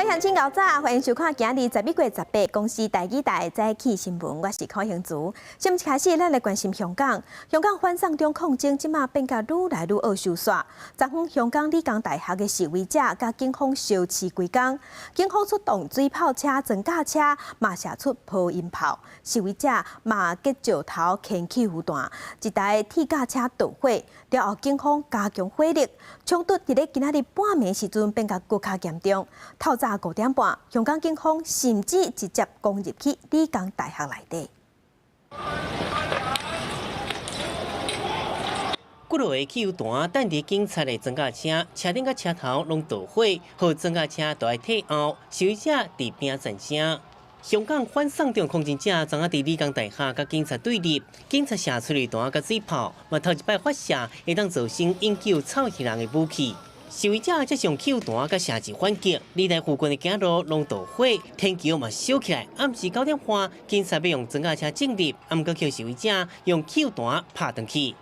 各位乡亲早，欢迎收看今日11月18公司台语台早起新闻，我是柯兴竹。先一开始，咱来关心香港。香港反送中抗争即马变甲愈来愈恶收煞。昨昏，香港理工大学嘅示威者甲警方相持几工，警方出动水炮车、装甲车，嘛射出破音炮。示威者嘛结石头、捡汽油弹，一台铁架车导火。了后，警方加强火力，冲突伫咧今仔日半暝时阵变甲更加严重。透早5点半，香港警方甚至直接攻入去理工大学内底。几落个汽油弹等伫警察的装甲车，车顶甲车头拢导火，互装甲车都爱退后，示威者伫边战声。香港反送中抗争者昨仔伫理工大学甲警察对立，警察射出榴弹甲水炮，嘛头一摆发射会当造成永久臭气人的武器。示威者则用汽油弹甲射击反击，理大附近的行路拢导火，天桥嘛烧起来。暗时9点半，警察要用装甲车进入，毋过叫示威者用汽油弹拍转去。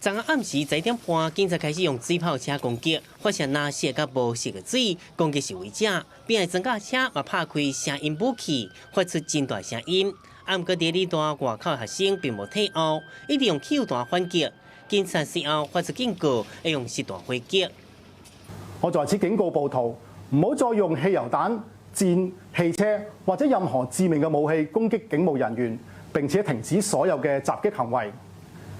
昨暗暗时11点半，警察开始用水炮车攻击，发射蓝色甲无色的水攻击示威者。边个装甲车嘛拍开声音武器，发出真大声音。毋过伫理大外口学生并无退后，一直用汽油弹反击。警察事后发出警告，会用实弹回击。我在此警告暴徒，唔好再用汽油彈、箭、汽車或者任何致命嘅武器攻擊警務人員，並且停止所有嘅襲擊行為。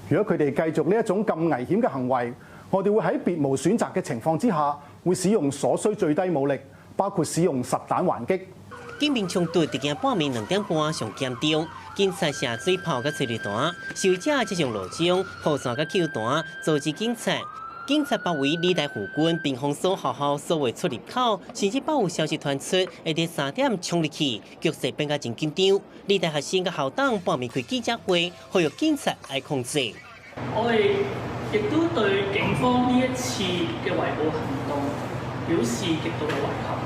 如果佢哋繼續呢一種咁危險嘅行為，我哋會喺別無選擇嘅情況之下，會使用所需最低武力，包括使用實彈還擊。警民衝突直行半暝2點半上嚴重，警察射水炮甲催淚彈，示威者則用路障、雨傘甲汽油彈阻止警察。警察包圍理大附近，並封鎖學校所有出入口，甚至包有消息傳出會喺3點衝入去，局勢變甲真緊張。理大學生甲校長半暝開記者會，呼籲警察來控制。我哋亦都對警方呢一次嘅圍捕行動表示極度嘅遺憾。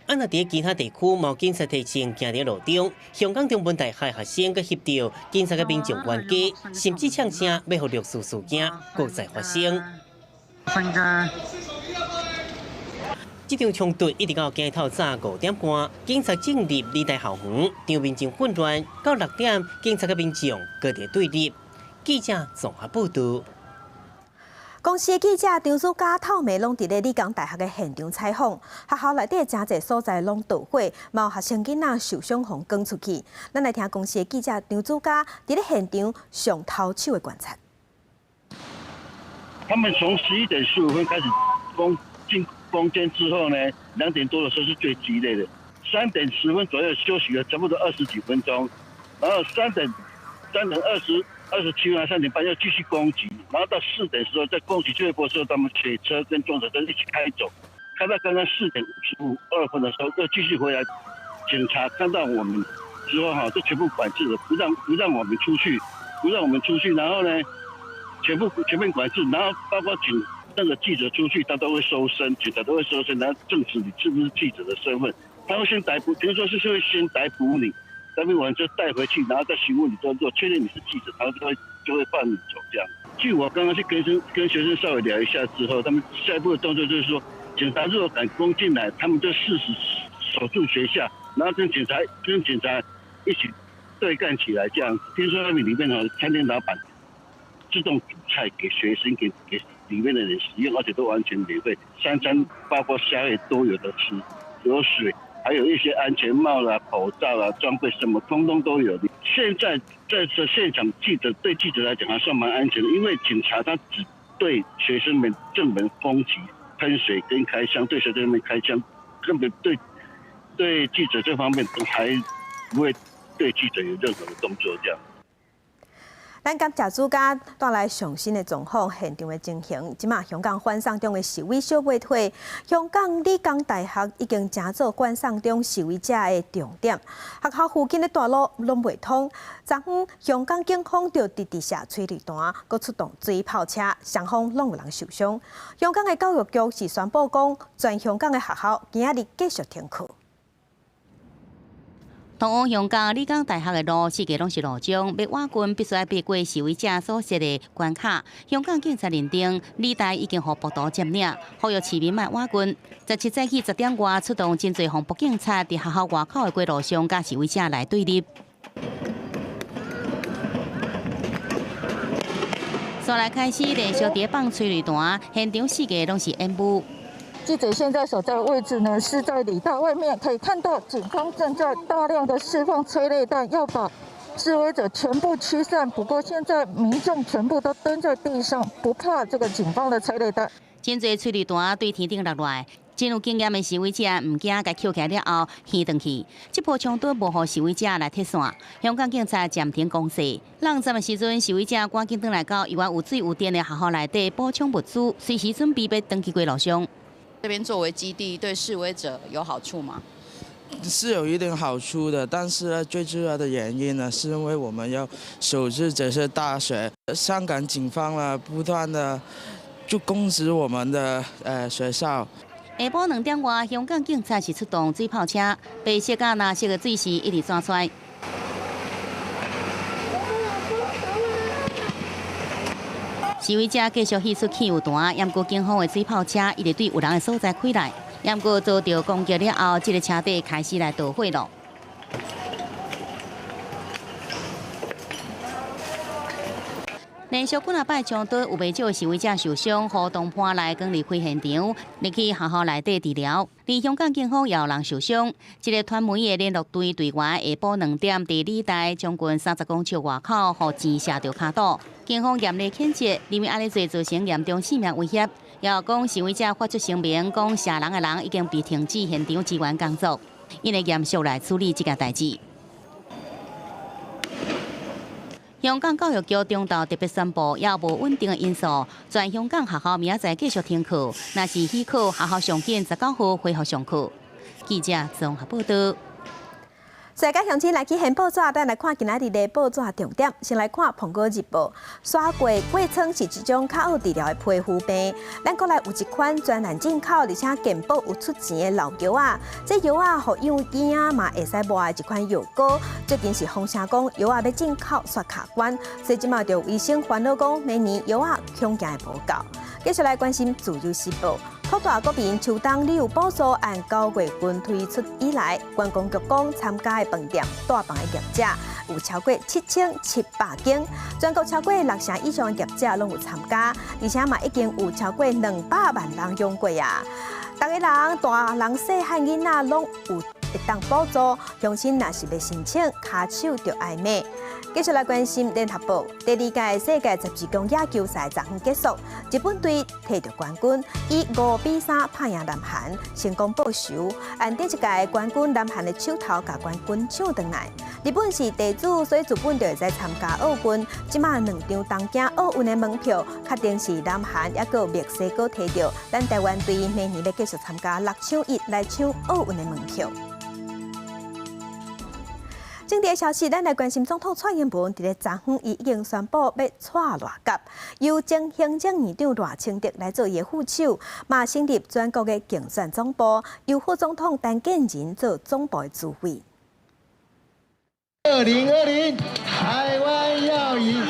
按那喺其他地區冇警察提前行喺路中，香港中文大學學生佮協調警察甲民眾冤家，甚至唱聲要互歷史事件國際發生。這場衝突一直到今日透早5點半，警察進入理大校園，場面真混亂。到6點，警察甲民眾各地對立。記者綜合報道。公司的記者張子嘉透暝攏佇咧理工大學嘅現場採訪，學校內底真濟所在攏導火，嘛有學生囡仔受傷互趕出去。咱來聽公司的記者張子嘉佇咧現場上頭手的觀察。他們從11點15分開始進攻堅之後呢，2點多的時候是最激烈的，3點10分左右休息了差不多20幾分鐘，然後3點27分、3點半又繼續攻擊，然後到4點的時候在攻擊最後一波的時候，他們水車跟裝甲車一起開走，開到剛剛4點52分的時候又繼續回來，警察看到我們之後就全部管制了，不讓我們出去，然後呢全面管制，然後包括那個記者出去，他都會搜身，警察都會搜身，然後證實你是不是記者的身份。他會先逮捕，聽說是會先逮捕你，逮捕完之後帶回去，然後再詢問你，如果確認你是記者，他就會放你走這樣。據我剛剛去跟學生稍微聊一下之後，他們下一步的動作就是說，警察如果敢攻進來，他們就誓死守住學校，然後跟警察一起對幹起來，這樣。聽說他們裡面的餐廳老闆自動煮菜給學生，給裡面的人使用，而且都完全免費，3餐包括宵夜都有得吃，有水，還有一些安全帽啦、口罩啦、裝備什麼通通都有。現在在這現場對記者來講還算蠻安全的，因為警察他只對學生們正門攻擊、噴水跟開槍，對學生們開槍，根本對記者這方面都還不會對記者有任何的動作這樣。咱甲謝主嘉帶來上新的狀況，現場的情形。即馬香港反送中的示威小尾腿，香港理工大學已經成做反送中示威者的重點。學校附近的道路攏袂通。昨昏香港警方就直射催淚彈，佮出動水炮車，雙方攏有人受傷。香港的教育局是宣布講，全香港的學校今仔日繼續停課。同往香港理工大学的路四界拢是路障，要挖军必须要避过示威者所设的关卡。香港警察认定理大已经互暴徒占领，呼吁市民莫挖军。17早起10点外出动真侪防暴警察，伫学校外口的街路上，甲示威者来对立。再来开始连续叠放催泪弹，现场四界拢是烟雾。记者现在所在的位置呢，是在理大外面，可以看到警方正在大量的释放催泪弹，要把示威者全部驱散。不过现在民众全部都蹲在地上，不怕这个警方的催泪弹。真侪催泪弹对天顶落来。真有经验的示威者唔惊，甲扣起来了后掀转去。这波冲突无互示威者来拆线，香港警察暂停攻势。冷战的时阵，示威者赶紧转来到有源有水有电的学校内底补充物资，随时准备要登去街路上。这边作为基地，对示威者有好处吗？是有一定好处的，但是呢，最主要的原因呢，是因为我们要守住这些大学。香港警方呢，不断的就攻击我们的学校。下晡2点外，香港警察是出动水炮车，白色甲蓝色的水是一直转出来。示威者继续释出汽油弹，不过警方的水炮车一直对有人的所在开来，不过遭到攻击了后，这个车底开始来导火了。连续几摆冲突，有袂少示威者受伤，互动判来刚离开现场，入去学校内底治疗。而香港警方也有人受伤。一个传媒的联络队队员下晡2点，伫理大将近30公尺外口，互钱射着骹倒。警方严厉谴责，认为安尼做造成严重性命威胁。也有讲示威者发出声明，讲射人的人已经被停止现场支援工作，因会严肃来处理这件代志。香港教育局中昼特别宣布，也无稳定的因素，全香港学校明仔载继续停课。若是喜课，学校上紧19号恢复上课。记者综合报道。世界乡亲来去现报纸，咱来看今仔日的报纸重点。先来看《苹果日报》，刷过过仓是一种较好治疗的皮肤病。咱国内有一款专栏进口，而且健保有出钱的老药啊。这药啊，互幼婴仔嘛会使抹的一款药膏。最近是风声讲药啊要进口刷卡关，所以即马就有医生烦恼讲，明年药啊恐惊会无够。继续来关心《自由时报》。扩大国民秋冬旅游补助按9月份推出以来，观光局讲参加的饭店、大房的业者有超过7700间，全国超过6成以上的业者拢有参加，而且嘛已经有超过200万人用过啊！大个人、大人、细汉囡仔拢有会当补助，乡亲若是要申请，骹手就爱买。继续来关心《联合报》第2届世界12强野球赛昨昏结束，日本队摕到冠军，以5-3拍赢南韩，成功报仇。按第1届冠军南韩的手头甲冠军抢回来。日本是地主，所以日本就会使参加奥运。即马2张东京奥运的门票，确定是南韩也个墨西哥摕到。咱台湾队明年要继续参加6抢1来抢奥运的门票。政治消息，咱来关心总统蔡英文。伫咧昨昏，伊已经宣布要蔡赖阁，由前行政院长赖清德来做伊的副手，嘛成立全国的竞选总部，由副总统陈建仁做总部的指挥。2020，台湾要赢。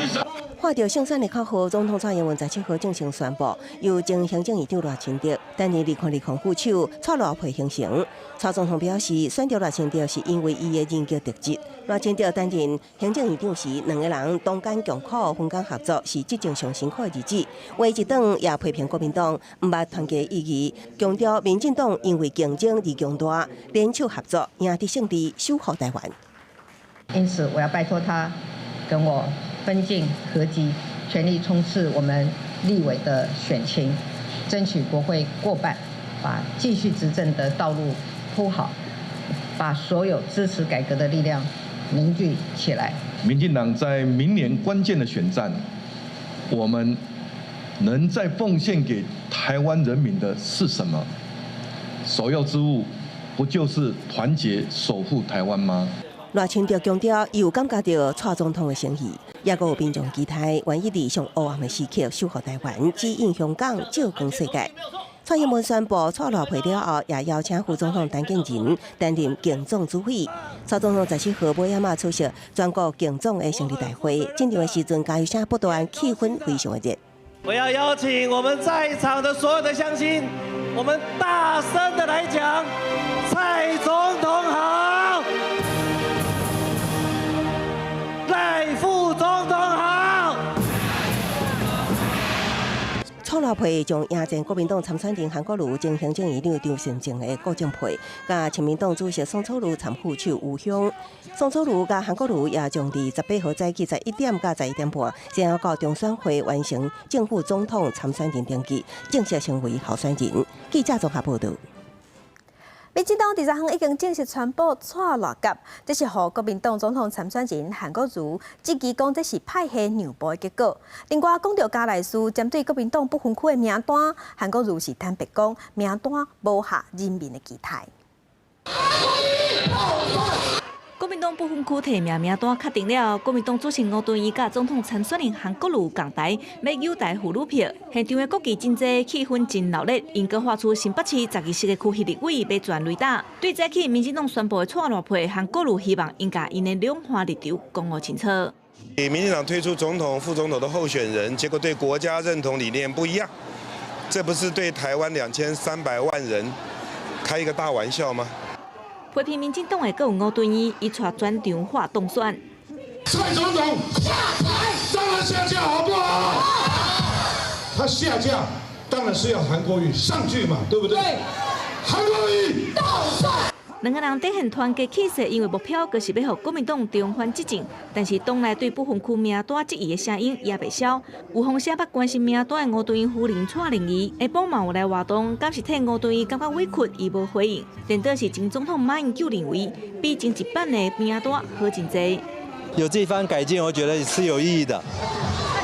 看到胜选的口号，总统蔡英文17号正式宣布，由前行政院长赖清德担任2020副手，蔡赖配形成。蔡总统表示，选择赖清德是因为伊的人格特质。赖清德担任行政院长时，2个人同甘共苦，分工合作，是执政上辛苦的日子。话一长也批评国民党毋捌团结意义，强调民进党因为竞争而强大，联手合作，赢得胜利，守护台湾。因此，我要拜托他跟我分进合击，全力冲刺我们立委的选情，争取国会过半，把继续执政的道路铺好，把所有支持改革的力量凝聚起来。民进党在明年关键的选战，我们能再奉献给台湾人民的是什么？首要之务，不就是团结守护台湾吗？赖清德强调，伊有感觉到蔡总统的诚意，也有民众期待愿意伫上黑暗的时刻守护台湾，指引香港，照光世界。蔡英文宣布蔡老会了后，也邀请副总统陈建仁担任竞总主委。蔡总统17号尾仔出席全国竞总的成立大会，进场的时阵，加油声不断，气氛非常的热。我要邀请我们在场的所有的乡亲，我们大声的来讲：蔡总统好，赖副总统好。蔡老配将迎战国民党参选人韩国瑜前行政院长张善政的郭正培，甲亲民党主席宋楚瑜参副手吴雄。宋楚瑜甲韩国瑜也将伫18号早起11点到11点半，先要到中选会完成正副总统参选人登记，正式成为候选人。记者综合报道。民进党第3项已经正式宣布蔡落甲，这是予国民党总统参选人韩国瑜积极讲这是派系让步的结果。另外，讲到加来斯针对国民党不分区的名单，韩国瑜是坦白讲，名单无下人民的期待。国民党不分区提名名单确定了，国民党主席吴敦义甲总统参选人韩国瑜共台要友台妇女票，现场的国旗真济，气氛真热烈。因阁发出新北市12个区立委要全雷打。对早起民进党宣布的蔡落配，韩国瑜希望应甲因的两岸立场讲好清楚。民进党推出总统、副总统的候选人，结果对国家认同理念不一样，这不是对台湾2300万人开一个大玩笑吗？批评民进党的阁有吴敦义，伊带全场化动选。蔡总统下台，当然下架好不好？他下架，当然是要韩国瑜上去嘛，对不对？韩国瑜到赛。两个人展现团结气势，因为目标就是要让国民党重返执政。但是党内对不分区名单质疑的声音也未消。有风写捌关心名单的吴敦义夫人蔡玲仪，下晡嘛有来活动，敢是替吴敦义感觉委屈，伊无回应。连倒是前总统马英九认为，比前一版的名单好真多。有这番改进，我觉得是有意义的。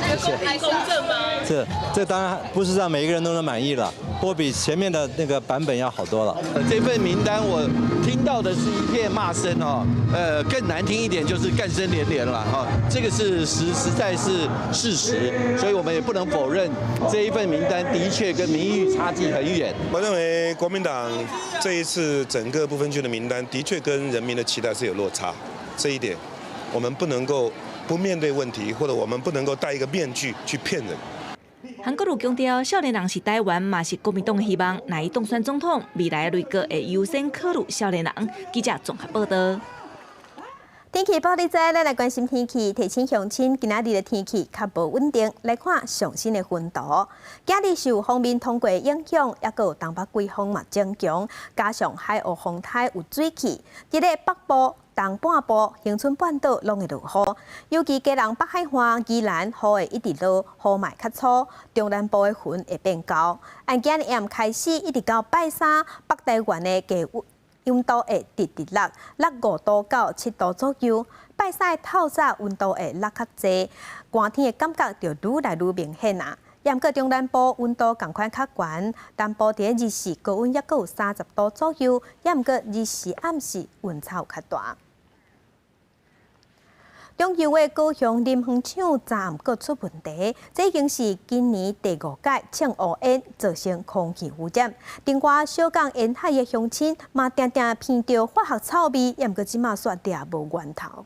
那公平公正吗？是，这当然不是让每一个人都能满意了，不过比前面的那个版本要好多了。这份名单我听到的是一片骂声哦，更难听一点就是干声连连了哈，这个是实在是事实，所以我们也不能否认这一份名单的确跟民意差距很远。我认为国民党这一次整个不分区的名单的确跟人民的期待是有落差，这一点我们不能够不面对问题，或者我们不能够戴一个面具去骗人。韩国瑜强调，少年人是台湾，嘛是国民党的希望。若伊当选总统，未来内阁会优先考虑少年人。记者综合报道。天气报道在，咱来关心天气。提醒乡亲，今仔日的天气较无稳定。来看上新的温度。今日受锋面通过影响，也有东北季风嘛增强，加上海鸥风台有水汽，伫咧北部、东半部、恒春半岛拢会落雨，尤其基隆北海岸、宜兰雨会一直落，雨脉较粗，中南部的云会变高。按今日暗开始，一直到拜三，北台湾的低温度会直落5度到7度左右。拜三透早温度会落较济，寒天的感觉就愈来愈明显啊。也毋过中南部温度同款较悬，南部伫日时高温也有30度左右，也毋过日时暗时温差有较大。中油的高雄林园厂站阁出问题，这已经是今年第5届呛乌烟，造成空气污染。另外，小港沿海的乡亲嘛，常常闻到化学臭味，也毋过即马煞抓无源头。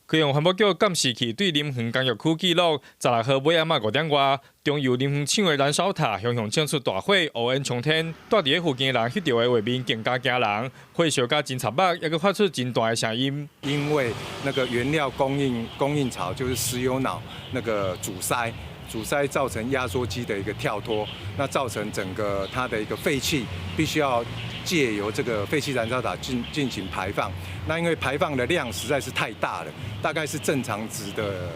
高雄环保局监视器对林园工业区记录，16号尾暗5点外，中油林园厂的燃烧塔向呛出大火，乌烟冲天。住伫附近的人翕到的画面更加惊人，火烧甲真惨白，也阁发出真大的声音。因为那个原料供应槽就是石油脑那个阻塞造成压缩机的一个跳脱，那造成整个它的一个废气必须要借由这个废气燃烧塔进行排放。那因为排放的量实在是太大了，大概是正常值的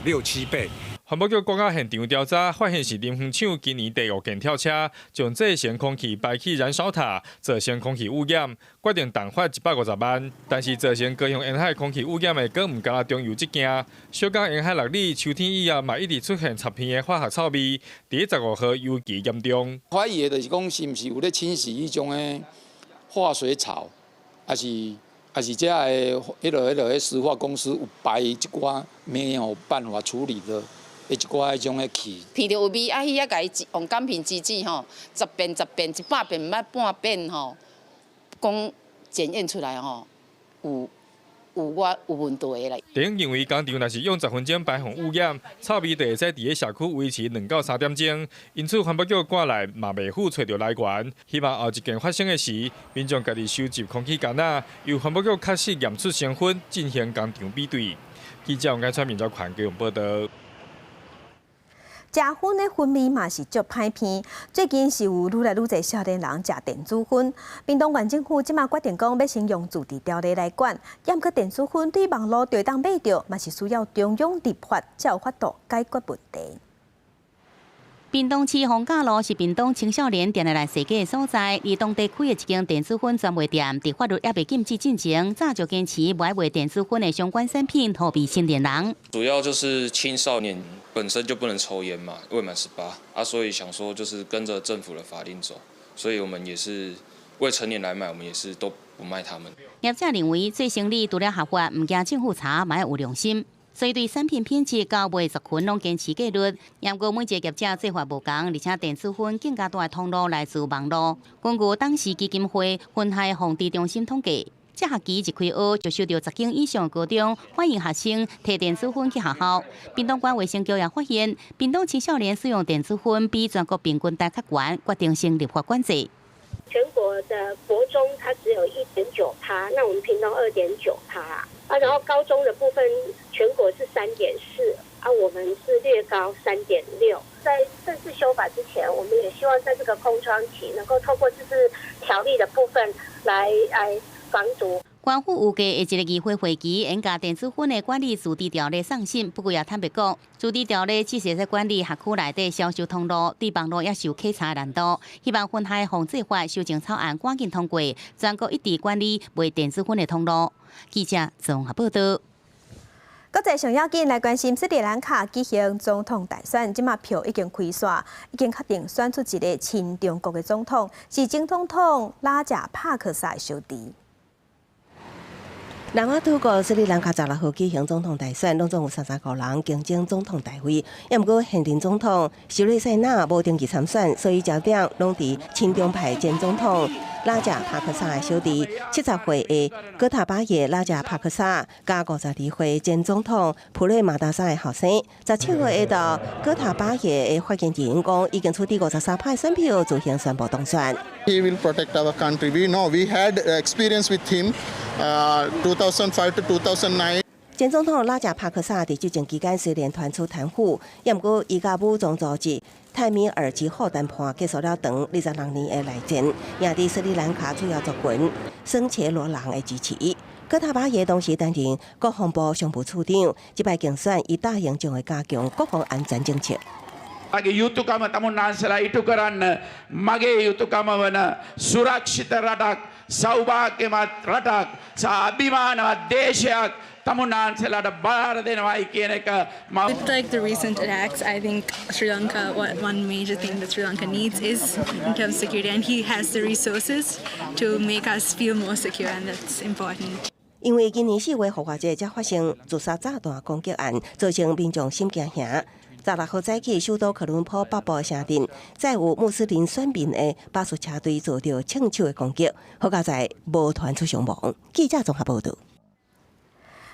6-7倍。环保局赶到现场调查，发现是林园厂今年第5件跳车，将这些空气排去燃烧塔，造成空气污染，决定重罚150万。但是造成高雄沿海空气污染的，阁唔敢中油一件。小港沿海6里秋天以后嘛，一直出现插片的化学臭味，伫15号尤其严重。怀疑的就是讲，是毋是有咧侵蚀迄种的化水草，还是这迄个石化公司有排一寡没有办法处理的一寡迄种的气。闻到有味，啊，伊遐甲伊用甘片机制吼，10遍、100遍，毋捌半遍吼，讲检验出来吼，有问题的啦。地方认为工厂若是用10分钟排放污染，臭味就会使伫个社区维持2到3点钟，因此环保局赶来嘛袂赴找到来源，希望后一件发生的时，民众家己收集空气干仔，由环保局确实验出成分，进行工厂比对。记者杨川民族款给我们报道。食薰的薰味嘛是足歹闻，最近是有愈来愈侪少年人食电子薰。屏东县政府即马决定讲要先用自治条例来管，严格电子薰对网络就会当买到，嘛是需要中央立法才有法度解决问题。屏东市逢甲路是屏东青少年定来设计的所在，而当地开的一间电子薰专卖店，伫法律也未禁止进前，早就坚持不爱卖电子薰的相关产品，逃避成年人。主要就是青少年本身就不能抽烟嘛，未满18啊，所以想说就是跟着政府的法令走，所以我们也是未成年来买，我们也是都不卖他们。业者认为，做生意除了合法，唔惊政府查，嘛要有良心。所以对产品品质、到卖族群拢坚持纪律。不过每一个业者做法无同，而且电子薰更加大的通路来自网络。根据当时基金会薰害防治中心统计，这学期一开学就收到10间以上的高中欢迎学生摕电子薰去学校。屏东县卫生局也发现，屏东青少年使用电子薰比全国平均值较悬，决定成立法管制。全国的国中它只有1.9%，那我们屏东2.9%啊，然后高中的部分全国是3.4%啊，我们是略高3.6%。在正式修法之前，我们也希望在这个空窗期能够透过自治条例的部分来防堵。官府预计下一个议会会期，应甲电子薰的管理自治条例送审，不过也坦白讲，自治条例只是在管理学区内底销售通路，对网络也是有稽查难度。希望薰害防治法修正草案赶紧通过，全国一致管理卖电子薰的通路。记者综合报道。国际上要紧来关心斯里兰卡举行总统大选，即马票已经开煞，已经确定选出一个亲中国的总统，是前总统拉贾帕克萨的小弟。南亚土国斯里兰卡16号举行总统大选，拢总有33个人竞争总统大位。也毋过现任总统西瑞塞纳无登记参选，所以焦点拢伫亲中派前总统拉贾帕克萨的小弟70岁的戈塔巴耶拉贾帕克萨，加52岁前总统普雷马达萨的后生。17岁的戈塔巴耶的发言人讲，已经取得53派选票，自行宣布当选。He will protect our country. We know we had experience with him, 2005 to 2009. 前总统拉贾帕克萨伫执政期间虽然传出贪腐，也毋过伊甲武装组织泰米尔之后谈判结束了长26年的内战，赢伫斯里兰卡主要族群生切罗人的支持。戈塔巴耶当时担任国防部常务处长，即摆竞选伊大型将会加强国防安全政策。Mage yutu kama tamunan sila itu karan mage yutu kama wana surakshita radak saubagyamat radak sa abhimana desyak tamunan sila da bharadena ikeneka. With like the recent attacks, I think Sri Lanka, one major thing that Sri Lanka needs is in terms of security, and he has the resources to make us feel more secure, and that's important. 因为今年4月复活节才发生自杀炸弹攻击案，造成民众心惊吓。16号早起，首都科伦坡北部城镇，再有穆斯林选民的巴士车队遭到枪手的攻击，好佳在无传出伤亡。记者综合报道。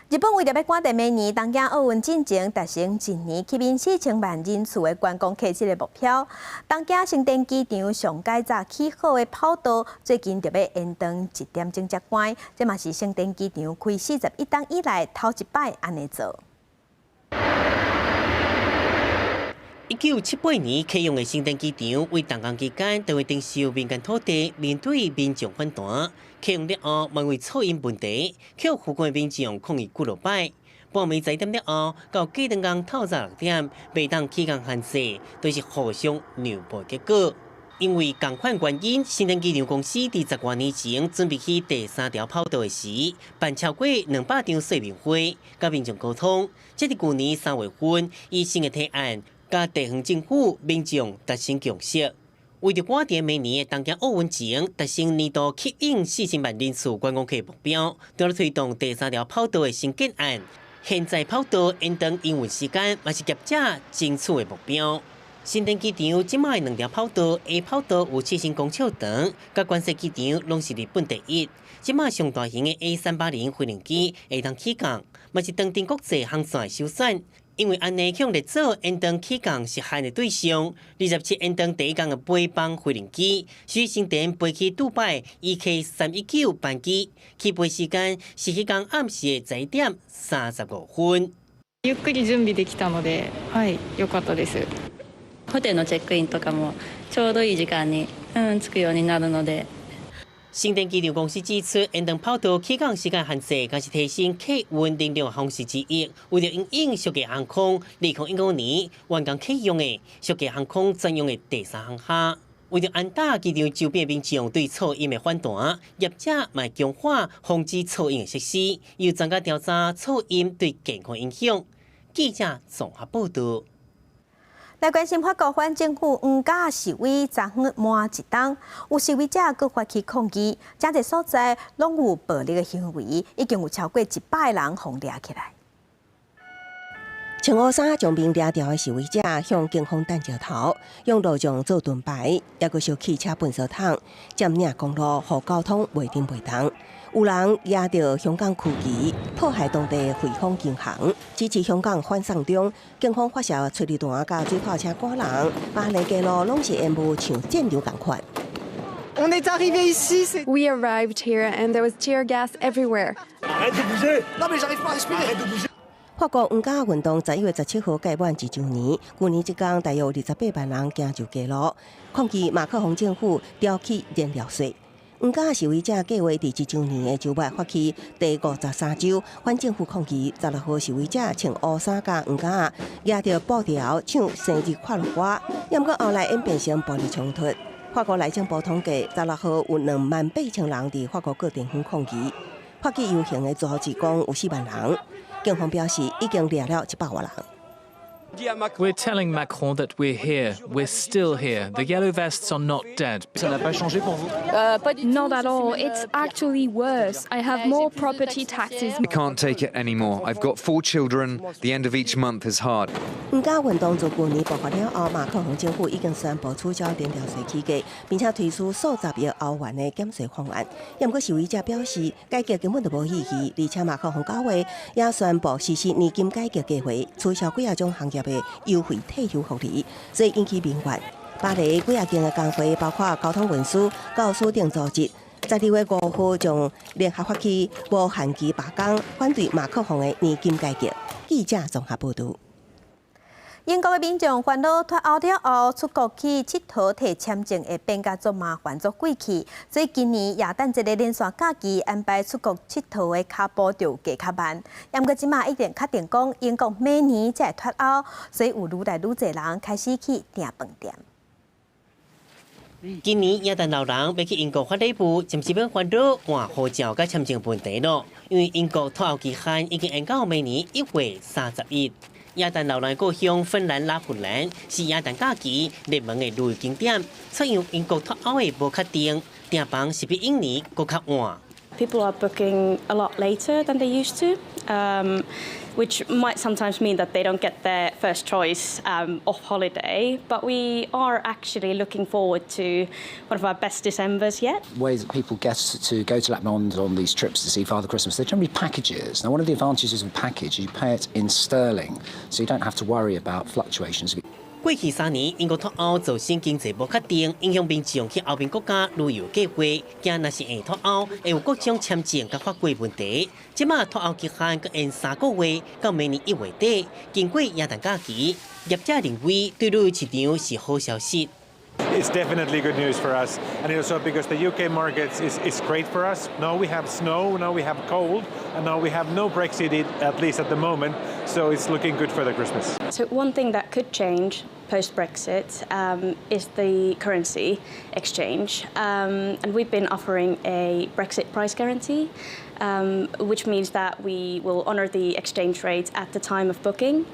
日本为着要赶在明年东京奥运进前达成一年吸引4000万人次的观光客这个目标，东京成田机场上改早起好的跑道，最近就要延长1点钟才关，这嘛是成田机场开41档以来头一摆安尼做。1978年启用的成田机场，为动工期间单位征收民间土地，面对民众反弹，启用了后，因为噪音问题，却附近民众抗议几落摆。半暝1点了后，到计灯工透早6点，每当起工限制，都是互相让步结果。因为同款原因，成田机场公司伫10多年前准备起第3条跑道的时，办超过200场说明会，甲民众沟通。这伫去年3月份，以新的提案。甲地方政府、民众达成共识，为着赶在明年的东京奥运前达成年度吸引4000万人次观光客目标，就要推动第3条跑道的新建案，现在跑道延长营运时间，也是业者争取的目标。新店机场即卖2条跑道 ，A 跑道有7000公尺长，甲关西机场拢是日本第一。即卖上大型的 A380飞行机会当起降，嘛是当天国际航线的首选。因为安尼向日做延长起降实现的对象，27延长第一降的北方飞行機，屬新店飛去杜拜 EK319班機，起飛時間是迄天暗時的10點35分。ゆっくり準備できたので、はい、良かったです。ホテルのチェックインとかもちょうどいい時間に着くようになるので。新店機場公司指出，延长跑道起降时间限制，更是提升客运能量方式之一。为了因应国际航空2015年完工启用的国际航空专用的第3航厦，为了安打机场周边民众对噪音的反弹，业者卖强化防止噪音的设施，又增加调查噪音对健康影响。记者综合报道。来关心法国反政府黄甲示威昨昏满一冬，有示威者佫发起抗议，真侪所在拢有暴力的行为，已经有超过100人互抓起来。穿乌衫将兵抓掉的示威者向警方弹石头，用路障做盾牌，也佫烧汽车喷烧桶，占领公路，互交通袂停袂动。有人抓着香港区旗，迫害当地回访警行，支持香港反送中。警方发射催泪弹甲水炮车赶人，巴黎街路拢是烟雾像箭流共款。On est arrivé ici. We arrived here and there was tear gas everywhere. Arrête de bouger! Non mais j'arrive pas à respirer! Arrête de bouger! 法國黃甲運動11月17號屆滿1周年，去年即天大約28萬人行上街路，抗議馬克宏政府挑起燃料稅。黃甲示威者計劃佇1周年的周末發起第53周反政府抗議。16號示威者穿烏衫甲黃甲，抓着布條唱生日快樂歌，不過後來演變成暴力衝突。法國內政部統計，16號有28000人佇法國各地方抗議，發起遊行的組織講有4萬人。警方表示，已經抓了100多人。We're telling Macron that we're here. We're still here. The yellow vests are not dead. Ça n'a pas changé pour vous? Not at all. It's actually worse. I have more property taxes. I can't take it anymore. I've got 4 children. The end of each month is hard. 黃甲運動自去年爆發了後，馬克宏政府已經宣布取消燃料稅起價，並且推出數十億歐元的減稅方案。不過示威者表示，改革根本就無意義，而且馬克宏9月也宣布實施年金改革計劃，取消幾種行業的優惠退休福利，所以引起民怨。巴黎幾間的工會，包括交通運輸、教師等組織，12月5號將聯合發起無限期罷工，反對馬克宏的年金改革。記者綜合報道。英國嘅民眾煩惱脫歐了後，出國去佚佗摕簽證會變甲足麻煩足貴氣，所以今年耶誕節嘅連續假期安排出國佚佗嘅腳步就加較慢。不過即馬已經確定講，英國明年才會脫歐，所以有愈來愈濟人開始去訂飯店。今年耶誕老人要去英國發禮物，暫時要煩惱換護照甲簽證問題咯，因為英國脫歐期限已經延到明年1月30日。耶誕老人故鄉芬蘭拉普蘭是耶誕假期熱門的旅遊景點，採用英國脫歐的無確定，訂房是比英年更較晚。People are booking a lot later than they used to, which might sometimes mean that they don't get their first choice off holiday. But we are actually looking forward to one of our best Decembers yet. Ways that people get to go to Lebanon on these trips to see Father Christmas, they're generally packages. Now, one of the advantages of a package is you pay it in sterling, so you don't have to worry about fluctuations. 過去3年，英國脫歐造成經濟無確定，影響民眾去歐邊國家旅遊計劃。驚若是會脫歐，會有各種簽證甲法規問題。即馬脫歐期限閣延3個月，到明年1月底。經過耶誕假期，業者認為對旅遊市場是好消息。It's definitely good news for us, and also because the UK market is great for us. Now we have snow, now we have cold, and now we have no Brexit, at least at the moment, so it's looking good for the Christmas. So one thing that could change post-Brexit is the currency exchange, and we've been offering a Brexit price guarantee, which means that we will honour the exchange rate at the time of booking,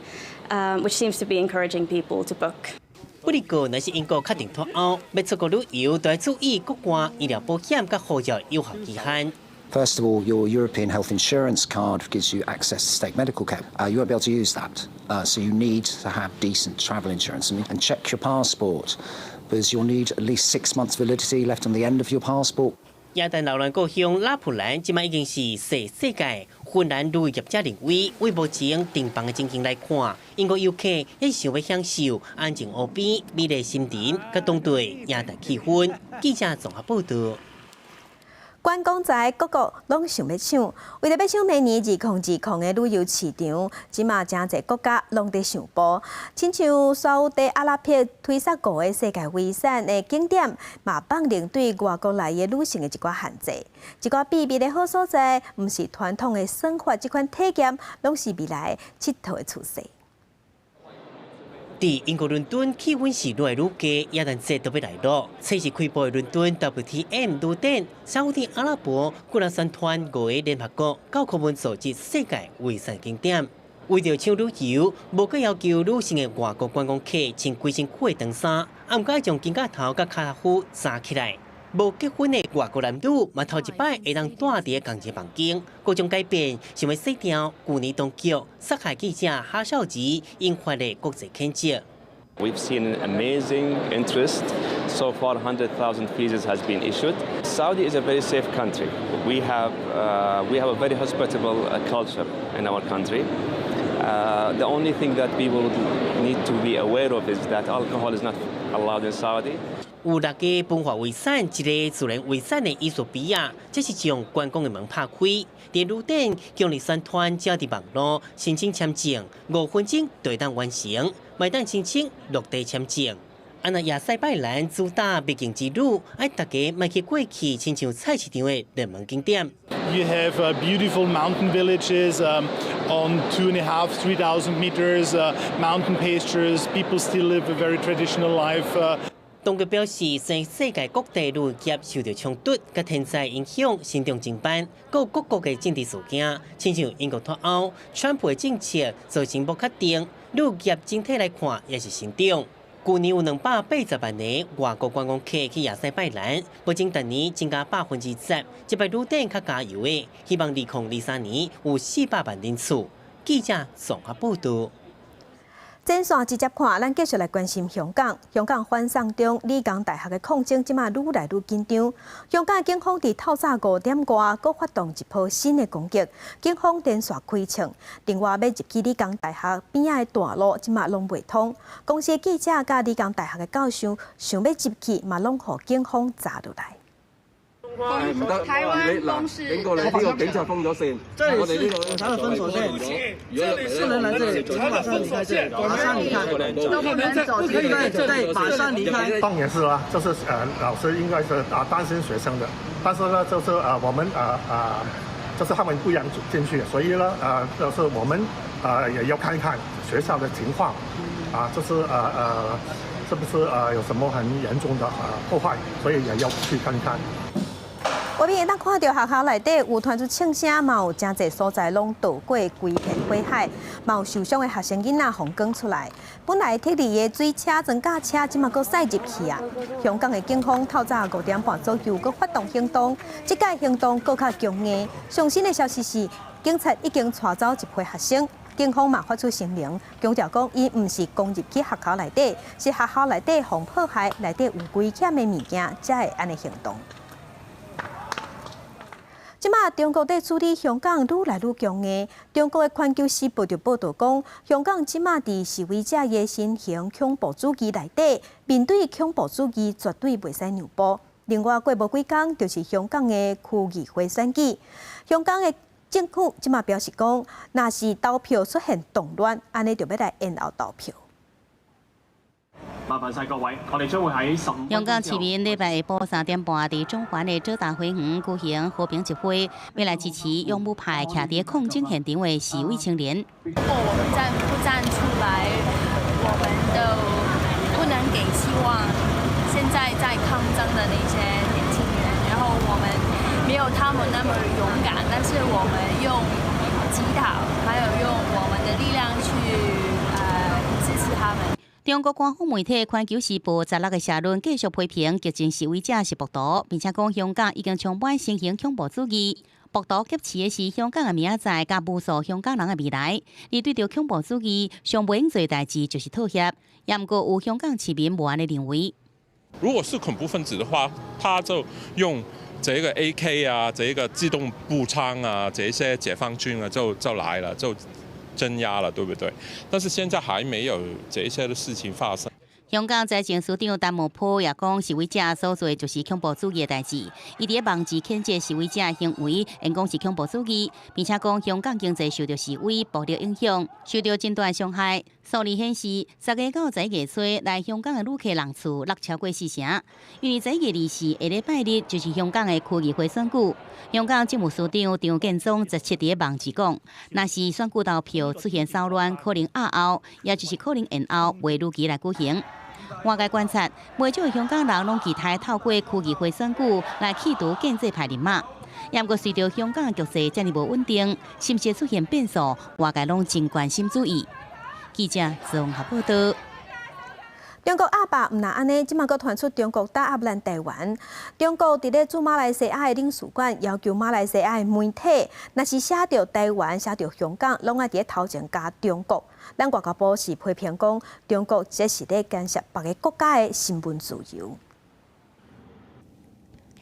which seems to be encouraging people to book. 不過，若是英國確定脫歐，要出國旅遊，都要注意國外醫療保險甲護照有效期限。First of all, your European health insurance card gives you access to state medical care. You won't be able to use that, so you need to have decent travel insurance and check your passport, because you'll need at least 6 months validity left on the end of your passport. 亚旦老人故乡拉普兰，即卖已经是世界芬兰旅游业者认为，为目前订房的情形来看，英国游客也想要享受安静河边、美丽森林，甲当地亚旦气氛。记者综合报道。 观光财各国拢想要抢，为了要抢明年2020的旅游市场，即马真侪国家拢在上步。亲像沙烏地阿拉伯推萨国的世界遗产的景点，嘛放零对外国来的旅行的一寡限制。一寡秘密的好所在，毋是传统的生活这款体验，拢是未来佚佗的趋势。 伫英国伦敦气温是愈来愈低，耶诞节都要来咯。测试开播的伦敦 WTM 旅展，沙烏地阿拉伯古蘭山團5個聯合國教科文組織世界遺產景點。為着搶旅遊，無個要求旅行的外國觀光客穿幾身褲的長衫，啊毋過將肩胛頭甲腳褲紮起來。無結婚的外國男女嘛頭一擺會當住佇共一個房間，各種改變成為洗掉去年當局殺害記者哈紹吉引發的國際譴責。 We've seen amazing interest. So far, 100,000 visas has been issued. Saudi is a very safe country. We have a very hospitable culture in our country. The only thing that people need to be aware of is that alcohol is not allowed in Saudi. 有6個文化遺產，一個自然遺產的伊索比亞，這是將觀光的門拍開。連旅展強力宣傳，只佇網絡申請簽證，5分鐘就當完成，賣單申請落地簽證。安那亞塞拜然主打必經之旅，愛大家莫去過去，親像菜市場的熱門景點。 You have beautiful mountain villages on 2,500–3,000 meters, mountain pastures. People still live a very traditional life. 當局表示，全世界各地旅遊業受到衝突、甲天災影響，慎重偵辦，各國嘅政治事件，親像英國脫歐、川普嘅政策造成不確定，旅遊業整體來看也是成長。去年有280萬嘅外國觀光客去亞塞拜然，不僅當年增加10%，這擺旅展較加油嘅，希望2023年有400萬人次。記者綜合報道。 前線直接看，咱繼續來關心香港。香港反送中理工大學嘅抗爭，即馬愈來愈緊張。香港警方佇透早5點外，佫發動一波新嘅攻擊。警方連續開槍，另外要入去理工大學邊仔嘅大路，即馬攏袂通。公司記者甲理工大學嘅教授想要入去，嘛攏互警方砸落來。 台灣公司經過你呢個警察封咗線，我哋呢個查封鎖線，不能來這裡，請馬上離開這裡，馬上離開，你們走，對，馬上離開。當然是啊，就是老師應該是擔心學生的，但是呢，就是我們就是他們不讓進去，所以呢，就是我們也要看一看學校的情況，就是是不是有什麼很嚴重的破壞，所以也要去看看。 外面咱看到學校內底有傳出槍聲，嘛有真濟所在攏倒過規片火海，嘛有受傷的學生囡仔紅光出來。本來鐵離的水車、裝甲車，即馬佫駛入去啊！香港的警方透早5點半左右佫發動行動，這屆行動佫較強硬。上新的消息是，警察已經帶走一批學生，警方嘛發出聲明，強調講伊毋是攻入去學校內底，是學校內底防破壞，內底有危險的物件，才會安尼行動。 即馬中國在處理香港愈來愈強硬。中國嘅環球時報就報道講，香港即馬佇示威者嘅新型恐怖主義內底，面對恐怖主義絕對袂使讓步。另外過無幾天，就是香港嘅區議會選舉，香港嘅政府即馬表示講，若是投票出現動亂，安尼就要來延後投票。 麻煩曬各位，我哋將會喺15香港市民禮拜下晡3點半喺中環嘅浙大會園舉行和平集會，未來支持勇武派徛喺抗爭現場嘅示威青年。如果我們不站出來，我們都不能給希望現在在抗爭的那些年輕人。然後我們沒有他們那麼勇敢，但是我們用祈禱，還有用我們的力量去支持他們。 中國官方媒體《環球時報》16個社論繼續批評激進示威者是暴徒，並且講香港已經充滿新型恐怖主義。博多劫持的是香港的明仔载，甲无数香港人的未来。而对着恐怖主义，上不应做代志就是妥协。也毋过有香港市民无安尼认为。如果是恐怖分子的话，他就用这个 AK 啊，这个自动步枪啊，这些解放军啊就来了，就镇压了，对不对？但是现在还没有这些的事情发生。香港财政司长陈茂波也讲，示威者所做就是恐怖主义的代志，伊伫网誌譴責示威者行為，因講是恐怖主義，並且講香港經濟受到示威暴力影響，受到真大傷害。數字顯示，10月到11月初來香港的旅客人次落超過4成。因為11月24下禮拜日就是香港的區議會選舉，香港政務司長張建宗則設喺網誌講，若是選舉投票出現騷亂，可能押後，也就是可能延後，為如期來舉行。外界觀察，袂少香港人攏期待透過區議會選舉來企圖建制派人馬。也毋過隨着香港的局勢遮爾無穩定，是毋是出現變數，外界攏真關心注意。記者綜合報道。中國阿爸毋若安尼，即馬閣傳出中國打壓咱台灣。中國伫咧駐馬來西亞的領事館要求馬來西亞的媒體，若是寫着台灣、寫着香港，攏愛伫咧頭前加中國。咱外交部是批評講，中國這是咧干涉別個國家的新聞自由。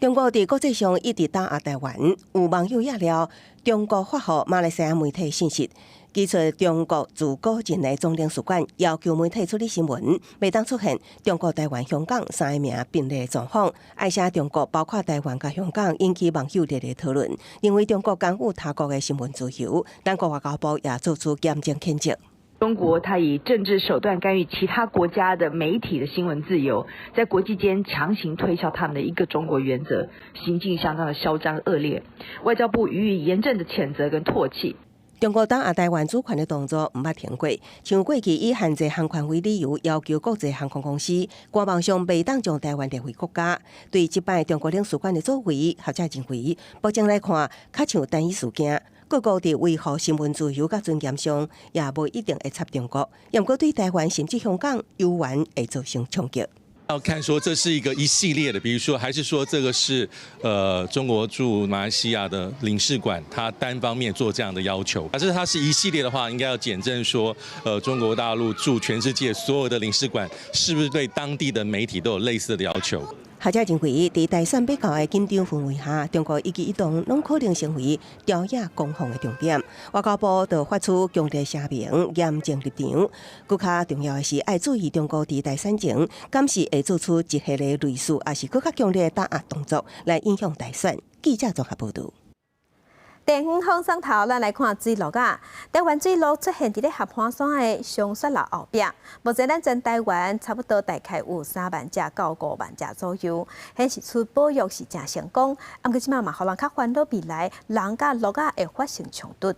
中國伫國際上一直打壓台灣，有網友也了中國發予馬來西亞媒體信息。指出中國自古前的總領事館要求媒體處理新聞，袂當出現中國、台灣、香港三個名並列狀況。愛寫中國包括台灣甲香港，引起網友熱烈討論，認為中國干預他國的新聞自由。咱國外交部也做出嚴正譴責。中國它以政治手段干預其他國家的媒體的新聞自由，在國際間強行推銷他們的一個中國原則，行徑相當的囂張惡劣。外交部予以嚴正的譴責跟唾棄。中國打壓台灣主權的動作毋捌停過，像過去以限制航權為理由，要求國際航空公司官網上袂當將台灣列為國家。對即擺中國領事館的作為，學者認為，目前來看，較像單一事件。各國伫維護新聞自由甲尊嚴上，也無一定會插中國，也毋過對台灣甚至香港有緣會造成衝擊。要看說這是一系列的，比如說還是說這個是中國駐馬來西亞的領事館，他單方面做這樣的要求。假設它是一系列的話，應該要檢證說，中國大陸駐全世界所有的領事館，是不是對當地的媒體都有類似的要求？學者認為，在大選比較的緊張氛圍下，中國一舉一動攏可能成為挑釁攻防的重點。外交部就發出強烈聲明，嚴正立場。更加重要的是，要注意中國在大選前，敢是會做出一系列類似，還是更加強烈的打壓動作，來影響大選。記者綜合報道。第五風霜頭，咱來看水路啊！台灣水路出現伫咧合歡山的松雪路後壁，目前咱全台灣差不多大概有3萬隻到5萬隻左右，顯示出保育是真成功。不過即馬嘛，互人較煩惱未來人甲路啊會發生衝突。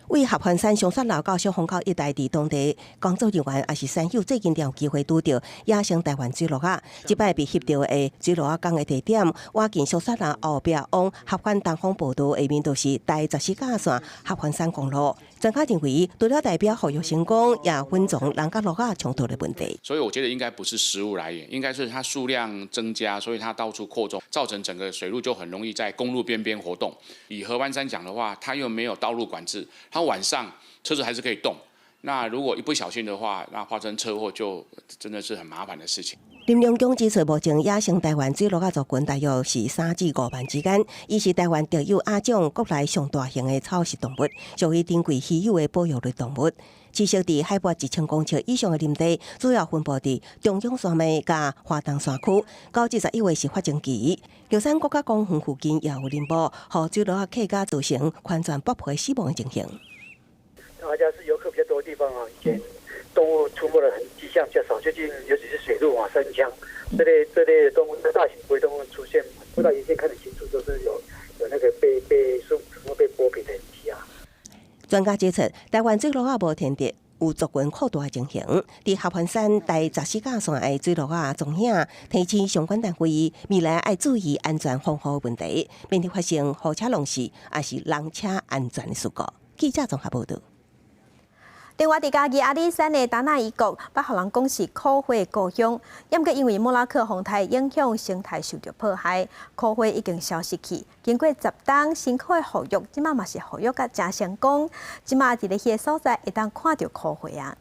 為合歡山松雪路到小風口一帶，佇當地工作人員也是山友最近有機會拄到野生台灣水鹿啊！即擺被翕到的水鹿港的地點，挖進松雪路後壁往合歡東方步道下面，就是第14架線合歡山公路。專家認為，除了代表保育成功，也分眾人甲鹿啊衝突的問題。所以我覺得應該不是食物來源，應該是它數量增加，所以它到處擴種，造成整個水路就很容易在公路邊邊活動。以合歡山講的話，它又沒有道路管制，它晚上車子還是可以動。那如果一不小心的話，那發生車禍就真的是很麻煩的事情。林良強指出，目前野生台灣水鹿啊族群大約是3至5萬之間，伊是台灣特有亞種國內上大型的草食動物，屬於珍貴稀有的保育類動物。棲息在海拔1000公尺以上的林地，主要分布在中央山脈甲華東山區。到71月是發情期，玉山國家公園附近也有林木，和水鹿啊客家造成完全爆破死亡的情形。大家是遊客比較多的地方啊，以前動物出沒的跡象比較少，最近尤其是水鹿啊、山羌這類的動物，大型哺乳動物出現，不到眼線看得清楚，都是有那個被剝皮的痕跡啊。專家指出，台灣水鹿啊無天敵，有族群擴大的情形。在合歡山第14架線的水鹿啊蹤影，提醒相關單位未來要注意安全防護問題，免得發生貨車弄事，還是人車安全的事故。記者綜合報道。另外，伫家己阿里山的达纳伊国，被互人讲是烤火故乡，也毋过因为莫拉克风台影响，生态受到破坏，烤火已经消失去。经过10冬辛苦的护育，即马嘛是护育甲真成功。即马伫咧迄个所在会当看到烤火啊。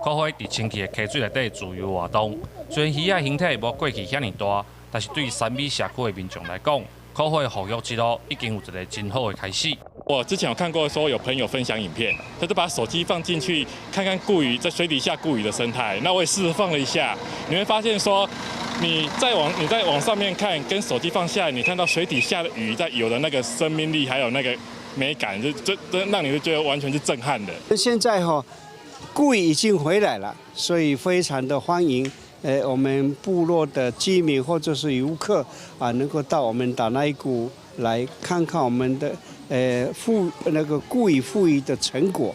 烤火伫清气的溪水内底自由活动，虽然鱼仔形体无过去遐尼大，但是对于山美社区的民众来讲，烤火的护育之路已经有一个真好的开始。我之前有看过说有朋友分享影片，他就把手机放进去看看固鱼在水底下固鱼的生态。那我也试着放了一下，你会发现说，你在往上面看，跟手机放下来，你看到水底下的鱼在游的那个生命力，还有那个美感，这让你就觉得完全是震撼的。现在固鱼已经回来了，所以非常的欢迎。我们部落的居民或者是游客啊，能够到我们达那伊谷来看看我们的固鱼富裕的成果。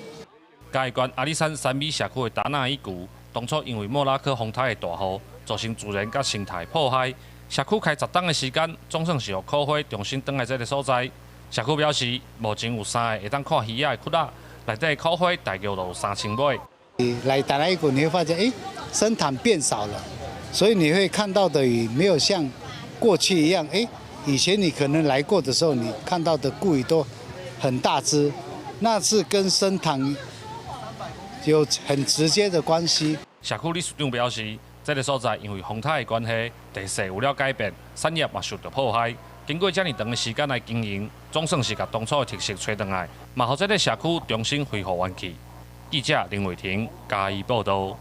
嘉义县阿里山山美社区的达纳伊谷，当初因为莫拉克风台的大雨，造成自然甲生态破坏。社区开10冬的时间，总算是让烤火重新回来这个所在。社区表示，目前有3个会当看鱼仔的窟仔，内底烤火大概就有3000尾。来达那伊谷，你会发现，生潭变少了，所以你会看到的鱼没有像过去一样，以前你可能来过的时候，你看到的固鱼都很大只，那是跟生潭有很直接的关系。社区理事长表示，这个所在因为风台的关系，地势有了改变，产业嘛受到破坏。经过这么长的时间来经营，总算是把当初的特色找回来，嘛，让这个社区重新恢复元气。记者林伟霆嘉义报道。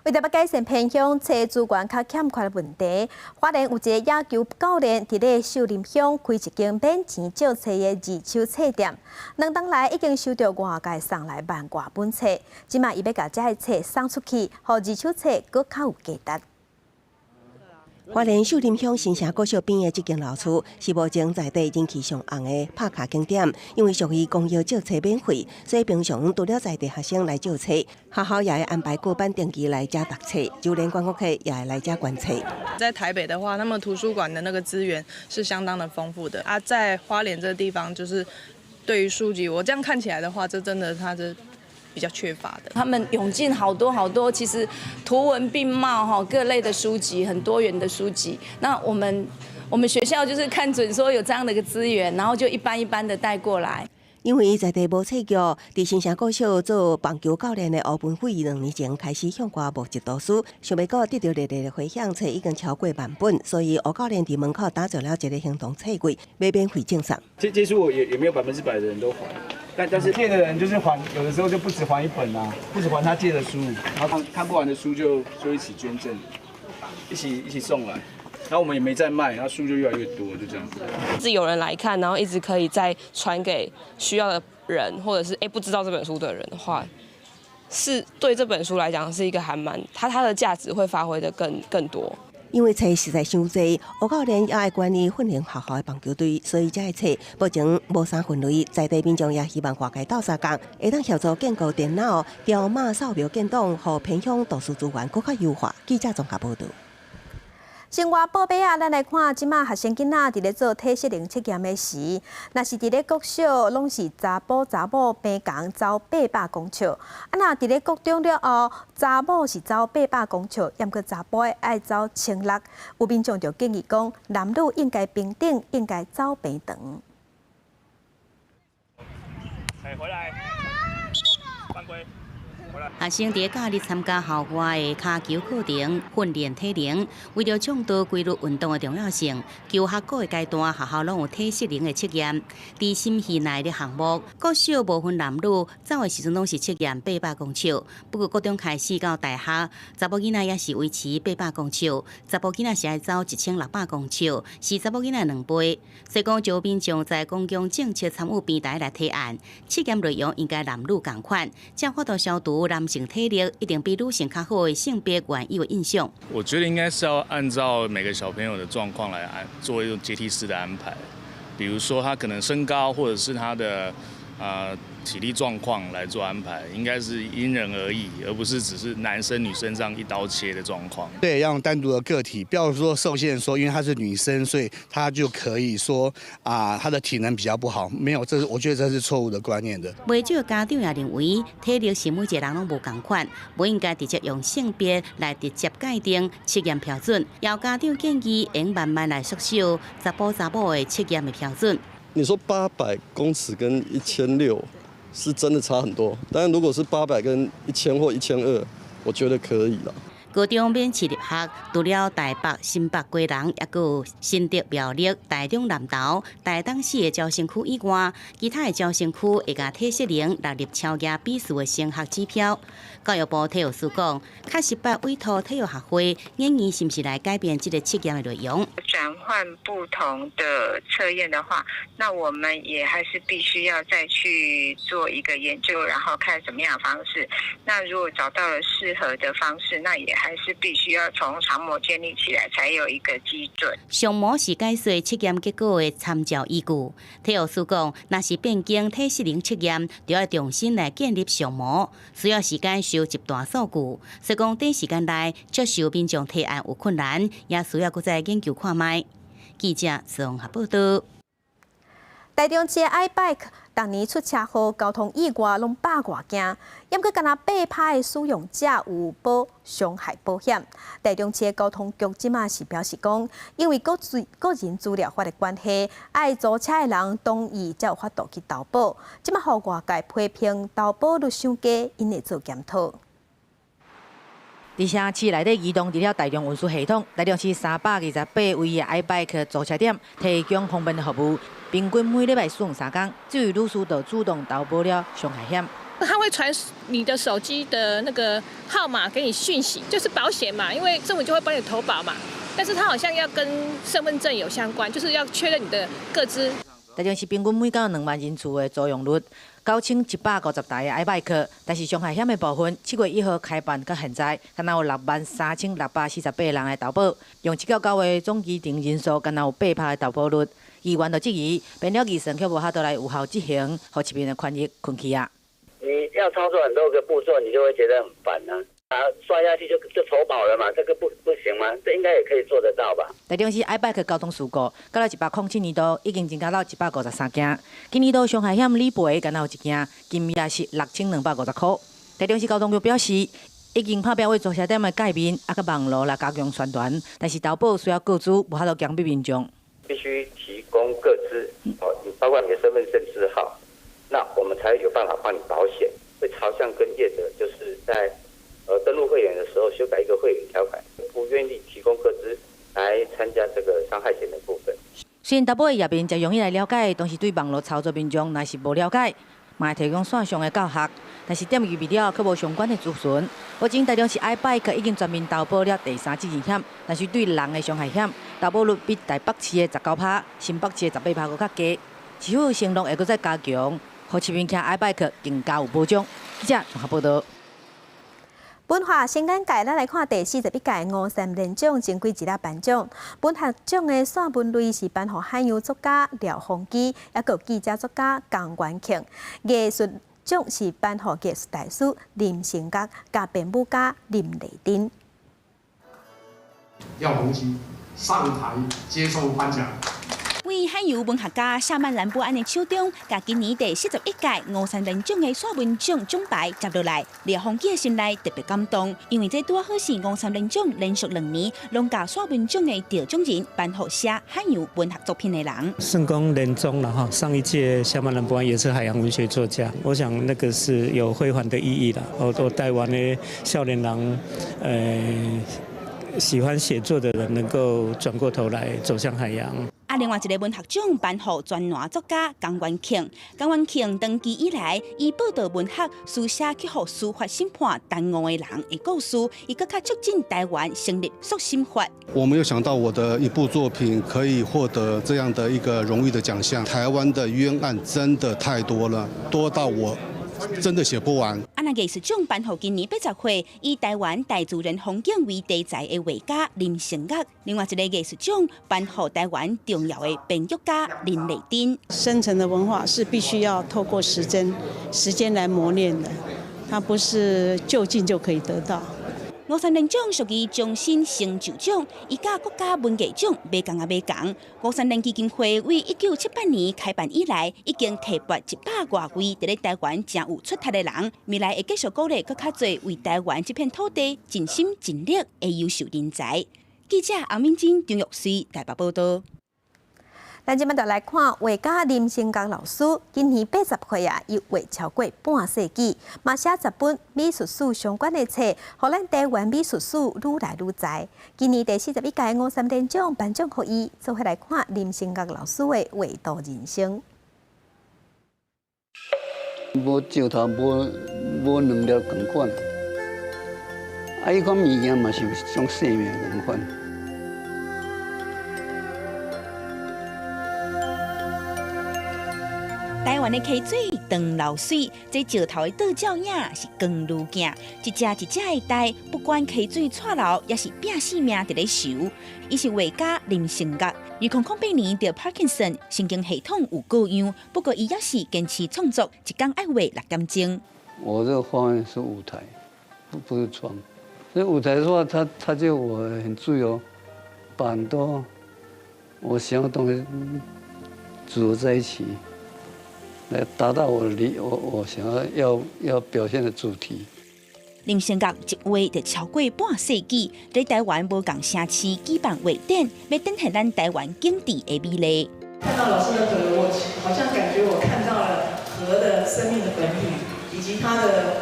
为着要改善偏乡车资源较欠缺的问题，花莲有一个野球教练伫咧秀林乡开一间免钱借册的二手册店，2冬来已经收到外界送来万外本册，即卖伊要甲这个册送出去，互二手册搁较有价值。花莲秀林乡新城国小边的这间老厝，是目前在地人气上红的拍卡景点。因为属于公益借册免费，所以平常除了在地学生来借册，学校也会安排各班定期来遮读册，就连观光客也会来遮观册。在台北的话，他们图书馆的那个资源是相当的丰富的啊，在花莲这个地方，就是对于书籍，我这样看起来的话，这真的它是比较缺乏的。他们涌进好多，其实图文并茂各类的书籍，很多元的书籍。那我们学校就是看准说有这样的一个资源，然后就一班的带过来。因为在地无册局，伫新城国小做棒球教练的欧文辉2年前开始向外募集图书，想要到得到热烈的回响，册已经超过10000本，所以欧教练伫门口打造了一个行动册柜，要免费赠送。这书也没有100%的人都还，但是借的人就是还，有的时候就不止还1本啊，不止还他借的书，然后看不完的书就一起捐赠，一起送来。然后我们也没在卖，然后书就越来越多，就这样子。是有人来看，然后一直可以再传给需要的人，或者是不知道这本书的人的话，是对这本书来讲是一个还蛮它的价值会发挥的更多。因为册实在伤济，欧教练也爱管理训练学校的棒球队，所以这个册目前无啥分类。在地民众也希望外界斗相共，会当协助建构电脑、条码扫描建档，互偏乡图书资源更加优化。记者综合报道。生活报备啊，咱来看，即马学生囡仔伫咧做体适能测验的时，若是伫咧国小，拢是查甫平共走800公尺；啊，若伫咧国中了后，查某是走800公尺，抑过查甫的爱走1600。有民众就建议讲，男女应该平等，应该走平长。回来，犯规。学生伫假日参加校外的骹球课程，训练体能。为了倡导规律运动的重要性，求学各个阶段学校拢有体适能的测验。伫新戏内的项目，国小无分男女，走的时阵拢是测验800公尺。不过国中开始到大学，查某囡仔也是维持800公尺，查甫囡仔是爱走1600公尺，是查某囡仔2倍。所以讲，就民众在公共政策参与平台来提案，测验内容应该男女共款，这样法度消除男性体力一定比女性较好的性别原有的印象。我觉得应该是要按照每个小朋友的状况来做一种阶梯式的安排，比如说他可能身高或者是他的体力状况来做安排，应该是因人而异，而不是只是男生女生这样一刀切的状况。对，要用单独的个体，不要说受限说，因为她是女生，所以她就可以说她的体能比较不好。没有，我觉得这是错误的观念的。不少家长也认为，体力是每一个人拢无同款，不应该直接用性别来直接界定测验标准。有家长建议，应慢慢来缩小查甫的测验的标准。你说800公尺跟1600是真的差很多，但如果是800跟1000或1200，我觉得可以了。高中免试入学，除了台北、新北、基隆，也有新竹、苗栗、台中、南投、台东市的招生区以外，其他的招生区会甲体适能纳入超额比数的升学指标。教育部体育司讲，确实把委托体育协会研议是不是来改变这个测验的内容。转换不同的测验的话，那我们也还是必须要再去做一个研究，然后看什么样的方式。那如果找到了适合的方式，那也还是必须要从常模建立起来，才有一个基准。常模是解说测验结果的参照依据。体育司讲，若是变更体适能测验，就要重新来建立常模，需要时间收集大数据，所以讲短时间内接受民众提案有困难，也需要再研究看卖。记者综合报道。台中市的 iBike 逐年出车祸，交通意外拢百外件，也阁敢若8%的使用者有保伤害保险。台中市的交通局即马是表示讲，因为个人资料法的关系，爱租车的人同意才有法度去投保。即马互外界批评投保率伤低，因会做检讨。伫城市内底移动除了大众运输系统，台中市328位的 iBike 租车店提供方便的服务，平均每礼拜使用3天。至于女士就主动投保了伤害险。他会传你的手机的那个号码给你讯息，就是保险嘛，因为政府就会帮你投保嘛。但是它好像要跟身份证有相关，就是要确认你的个资。台中市平均每天2万人次的租用率，9150台的 iBike， 但是伤害险的部分，7月1号开办到现在，敢若有63648人来投保，用7到9月总机定人数，敢若有8%的投保率。议员就质疑，变了议程却无法度来有效执行，互市民的权益困起啊！你要操作很多个步骤，你就会觉得很烦啊。刷下去就投保了嘛，这个不行吗？这应该也可以做得到吧？台中市 iBike 交通事故，到了107年度已经增加到153件，今年度伤害险理赔敢若有1件，金额是6250块。台中市交通局表示，已经拍标为租车店的界面，啊个网络来加强宣传，但是投保需要个资，无法度强逼民众。必须提供个资，包括你的身份证字号，那我们才有办法帮你保险。会朝向跟业者就是在登录会员的时候修改一个会员条款，不愿意提供个资来参加这个伤害险的部分。虽然投保的业面真容易来了解，但是对网络操作民众若是无了解，嘛会提供线上的教学，但是点入去了却无相关的资讯。目前台中市 iBike 已经全面投保了第3责任险，但是对人的伤害险投保率比台北市的19%、新北市的18%更较低。市府承诺会再加强，互市民骑 iBike 更加有保障。记者综合报道。文化新眼界，咱来看第41届53连奖前几日颁奖。文学奖的散文类是颁予海洋作家廖鸿基，也有记者作家江元庆。艺术奖是颁予艺术大师林成国甲编舞家林丽珍。廖鸿基上台接受颁奖。为海洋文学家夏曼兰博安的手中，甲今年第41届53连奖的散文奖奖牌接落来，廖鸿基的心内特别感动，因为这拄好是53连奖连续2年，拢甲散文奖的得奖人颁予写海洋文学作品的人。圣公连中了哈，上一届夏曼兰博安也是海洋文学作家，我想那个是有辉煌的意义的。我台湾的少年人，喜欢写作的人能够转过头来走向海洋。另外一个文学奖颁予专栏作家江元庆。江元庆长期以来，以报道文学、书写去予司法审判耽误的人的故事，伊更加促进台湾成立速审法。我没有想到我的一部作品可以获得这样的一个荣誉的奖项。台湾的冤案真的太多了，多到我真的写不完。那艺术奖颁予今年80岁以台湾大自然风景为题材的画家林成岳，另外一个艺术奖颁予台湾重要的编剧家林丽珍。深层的文化是必须要透过时间来磨练的，它不是就近就可以得到。53年奖属于终身成就奖，伊甲国家文艺奖袂同啊袂同。53年基金会为1978年开办以来，已经提拔100多位伫咧台湾真有出头的人，未来会继续鼓励更较侪为台湾这片土地尽心尽力的优秀人才。记者欧敏珍、张玉水台北报道。咱即摆就来看画家林成岳老师，今年80岁啊，伊画超过半世纪，嘛写10本美术史相关的册，互咱台湾美术史愈来愈知。今年第41届53年奖颁奖予伊，做伙来看林成岳老师的画图人生。无石头，无能力共款，伊款物件嘛是有种生命共款。台湾的溪水长流水，这石头的倒照影是光如镜，一只一只的带，不管溪水串流，也是拼性命伫咧受。伊是画家林成岳，2008年得 Parkinson 神经系统有过恙，不过伊也是坚持创作，一天爱画6点钟。我这个方案是舞台，不是床。所以舞台的话，它就我很自由，把很多我想要的东西组合在一起。来达到我想要表现的主题。林成岳一画就超过半世纪，在台湾无共城市举办画展，要展现咱台湾景致的美丽。看到老师的河，我好像感觉我看到了河的生命的本体，以及它的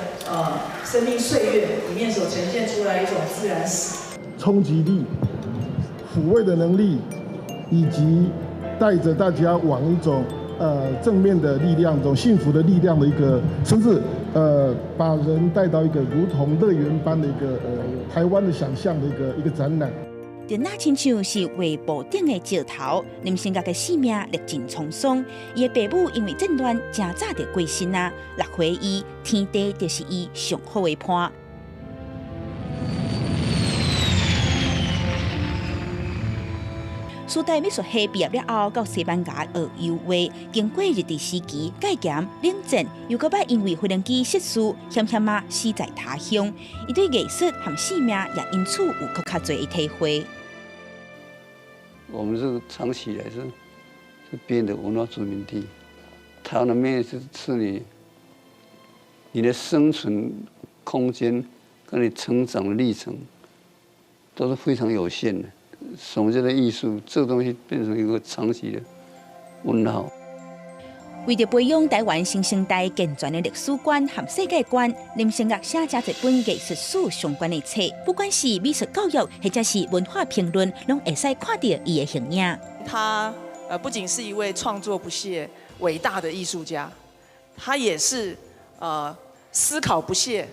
生命岁月里面所呈现出来一种自然史。冲击力、抚慰的能力，以及带着大家往一种正面的力量，一种幸福的力量的一个，甚至把人带到一个如同乐园般的一个台湾的想象的一个展览。就那亲像是画布顶的石头，林成岳的生命历尽沧桑，伊的父母因为战乱，真早就过身啊，6岁伊天地就是伊上好的伴。苏台美术系毕业了后，到西班牙学油画，经过日治时期戒严、冷战，又搁摆因为飞行机失事，险啊死在他乡。伊对艺术和生命也因此有更较侪的体会。我们这个长期以来是别人的文化殖民地，台湾的面是你的生存空间跟你成长的历程都是非常有限的。什么叫做艺术？这个东西变成一个长期的问号。为着培养台湾新生代健全的历史观和世界观，林成岳写这一本艺术史相关的册，不管是美术教育或者是文化评论，拢会使看到伊的形影。他不仅是一位创作不懈、伟大的艺术家，他也是思考不懈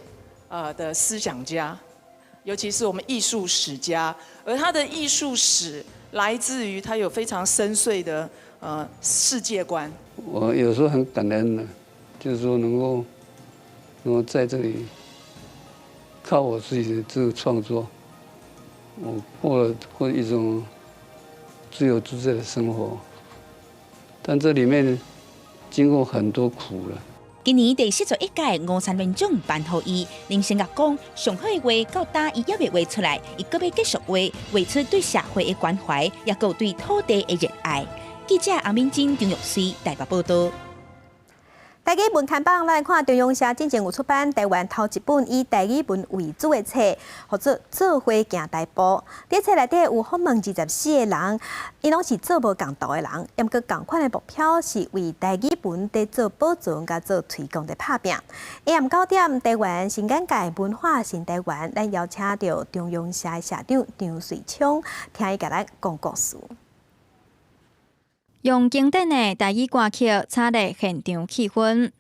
的思想家。尤其是我们艺术史家，而他的艺术史来自于他有非常深邃的世界观。我有时候很感恩的，就是说能够在这里靠我自己的这个创作，我过一种自由自在的生活，但这里面经过很多苦了。今年第41届53年奖颁予伊，林成岳讲，上好的话到今伊也未画出来，伊阁要继续画出对社会的关怀，也有对土地的热爱。记者欧敏珍、张玉水台北报道。台语文刊榜来看，中央社真正有出版台湾头一本以台语文为主的册，或者做伙行台步。这册内底有访问24个人，伊拢是做无共道的人，也毋过共款的目标是为台语文在做保存甲做推广的拍拼。下暗9点，台湾新眼界文化新台湾，咱邀请到中央社的社长张瑞昌，听伊甲咱讲故事。用经典的台语歌曲插入现场气氛。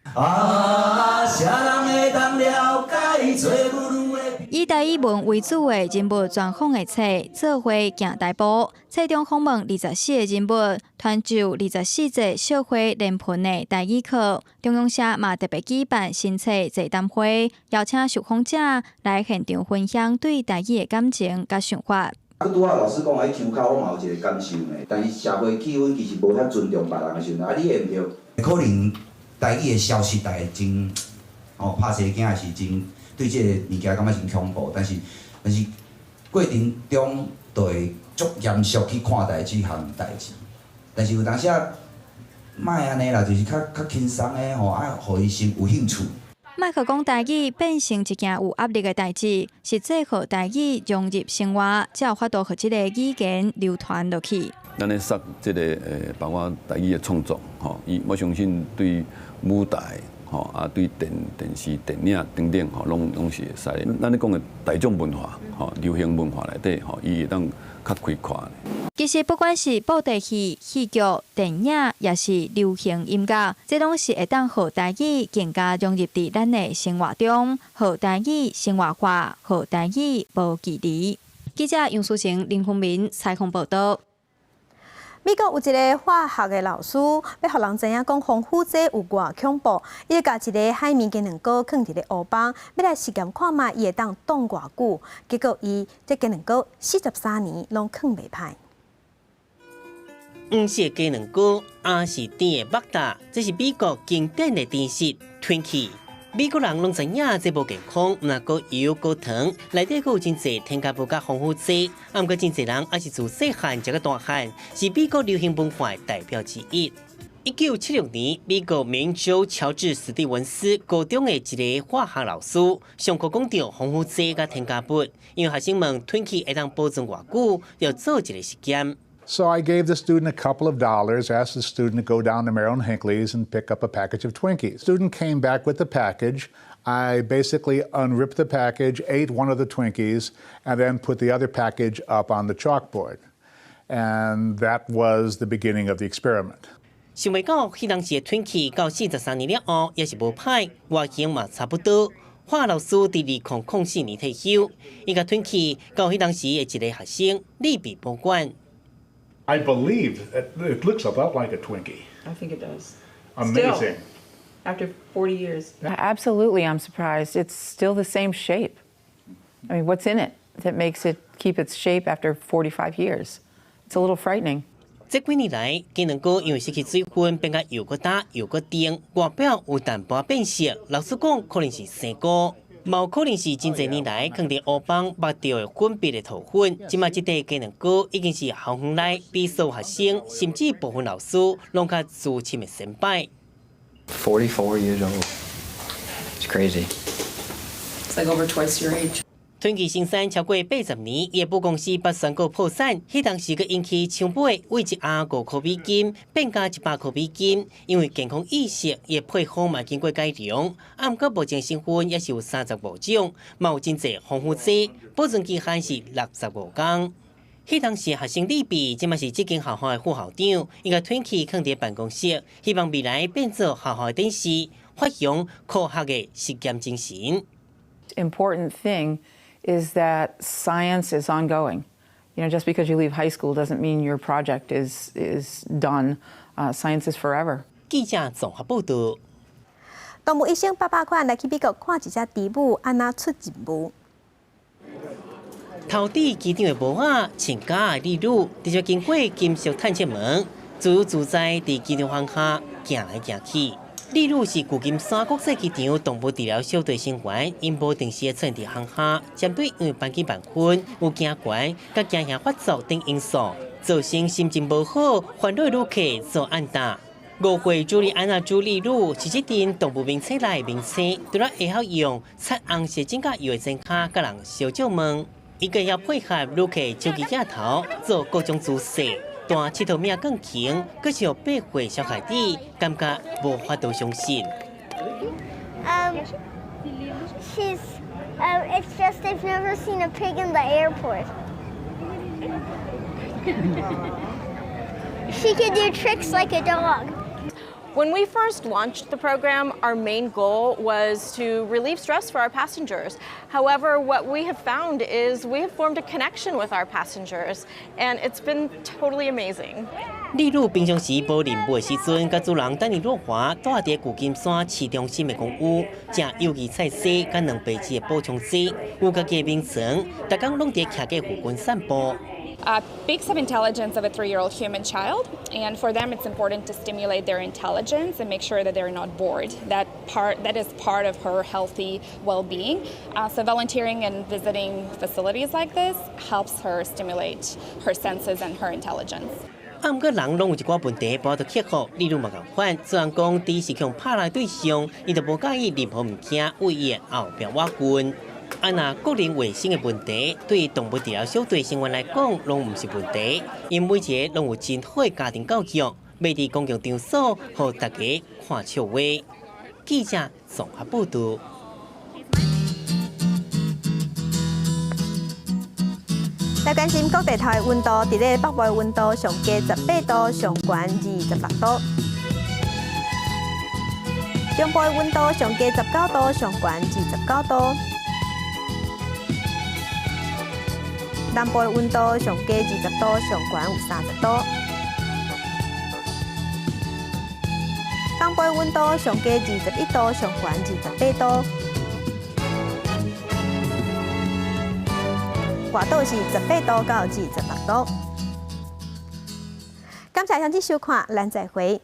以台语文为主的人物专访的册《做伙行大步》，册中访问24个人物，传授24节小会联喷的台语课。中央社嘛特别举办新册座谈会，邀请受访者来现场分享对台语的感情甲想法。拄仔老师讲喺球口，我嘛有一个感受呢。但是社会气氛其实无遐尊重别人的时阵，你会唔对？可能台语的消息大真，拍生囝是真。对这个物件感觉真恐怖，但是过程中就会足严肃去看待这项代志。但是有当时莫安尼啦，就是较轻松的互伊先有兴趣。莫去讲台语变成一件有压力的代志，实际互台语融入生活，才有法度互这个语言流传落去。咱咧说这个包括台语的创作，我相信对舞台。对电视、电影等等，拢是会使。咱咧讲的大众文化，流行文化内底，伊会当较开阔。其实不管是布袋戏、戏剧、电影，也是流行音乐，这拢是会当互台语更加融入伫咱的生活中，互台语生活化，互台语无距离。记者杨淑成、林凤明采访报道。美国有一个化学的老师，要互人知影讲防腐剂有偌恐怖，伊就甲一个海绵机能膏放伫咧乌帮，要来实验看卖伊会当冻偌久。结果伊这机能膏43年拢放袂歹。黄色机能膏，也是甜的麦达，这是美国经典的甜食 Twinkie。美国人拢知影这无健康，毋过油高糖，内底佫有真侪添加物甲防腐剂。毋过真侪人也是自细汉食到大汉，是美国流行文化的代表之一。1976年，美国明州乔治史蒂文斯高中的一个化学老师上课讲到防腐剂甲添加物，因为学生问 Twinkie 会当保存偌久，要做一个实验。So I gave the student a couple of dollars, asked the student to go down to Merrill & Hinckley's and pick up a package of Twinkies. The student came back with the package. I basically unripped the package, ate one of the Twinkies, and then put the other package up on the chalkboard. And that was the beginning of the experiment. 想袂到，迄当时的 Twinkie 到43年了后，也是无歹，外形嘛差不多。化老师伫2004年退休，伊甲 Twinkie 到迄当时的一个学生利比保管。I believe it looks a lot like a Twinkie. I think it does. Amazing. Still, after 40 years. Absolutely, I'm surprised. It's still the same shape. I mean, what's in it that makes it keep its shape after 45 years? It's a little frightening. 这几年来，机能膏因为失去水分，变甲又搁干又搁甜，外表有淡薄变色。老师讲，可能是生膏。嘛有可能是真侪年来放伫乌帮抹掉的粉笔的涂粉，即卖即块机能膏已经是校园内比所有学生，甚至部分老师拢较资深的先辈。44 years old. It's crazy. It's like over twice your age. Twinkie 生产超过80年，业务公司不宣告破产。迄当时佮引起抢买，为1盒5块美金变价100块美金。因为健康意识，伊配方嘛经过改良，毋过目前成分也是有35种，嘛有真侪防腐剂，保存期限是65天。迄当时学生利比，即嘛是这间学校的副校长，伊甲 Twinkie 放伫办公室，希望未来变做学校的电视，发扬科学的实验精神。Important thing is that science is ongoing. You know, just because you leave high school doesn't mean your project is done. Science is forever. 记者综合报道。动物医生800块来去美国看一只猪母安那出任务。头顶机场的帽仔，穿假的李女，直接经过金属探测门，自由自在伫机场航下行来行去。李女是旧金山国际机场动物治疗小队成员，因无定时的出伫航下，针对因为班机慢分、有惊悬、甲惊吓发作等因素，造成心情无好、烦恼旅客做按答。5岁朱莉安娜朱莉女是这阵动物名册内的名册，除了会晓用擦红色指甲油的针卡甲人小照问，伊个要配合旅客手机镜头做各种姿势。但佚佗命更轻，佫像8岁小孩子，感觉无法度相信。It's just they've never seen a pig in the airport. She can do tricks like a dog. When we first launched the program, our main goal was to relieve stress for our passengers. However, what we have found is we have formed a connection with our passengers, and it's been totally amazing. 例如平常时无啉舞的时阵，甲主人等伊落滑，住伫旧金山市中心的公寓，食有机菜色甲两杯子的补充剂，有家己名床，逐工拢伫徛喺附近散步。 Bigs have intelligence of a 3-year-old human child, and for them it's important to stimulate their intelligence and make sure that they're not bored. That is part of her healthy well-being. So volunteering and visiting facilities like this helps her stimulate her senses and her intelligence. 啊，毋过人拢有一寡问题，无法度克服。例如嘛共款，虽然讲伫是向拍来对象，伊就无介意任何物件为伊的后壁挖滚。 啊，那个人卫生的问题，对动物治疗小队成员来讲，拢毋是问题，因每一个拢有真好的家庭教育，要伫公共场所，互大家看笑话。记者综合报道。来关心各地头的温度，伫咧北部的温度上加18度，上悬26度；中部的温度上加19度，上悬29度。 南部的温度上加20度，上悬有30度；东部的温度上加21度，上悬28度；外岛是18度到26度。感谢乡亲收看，咱再会。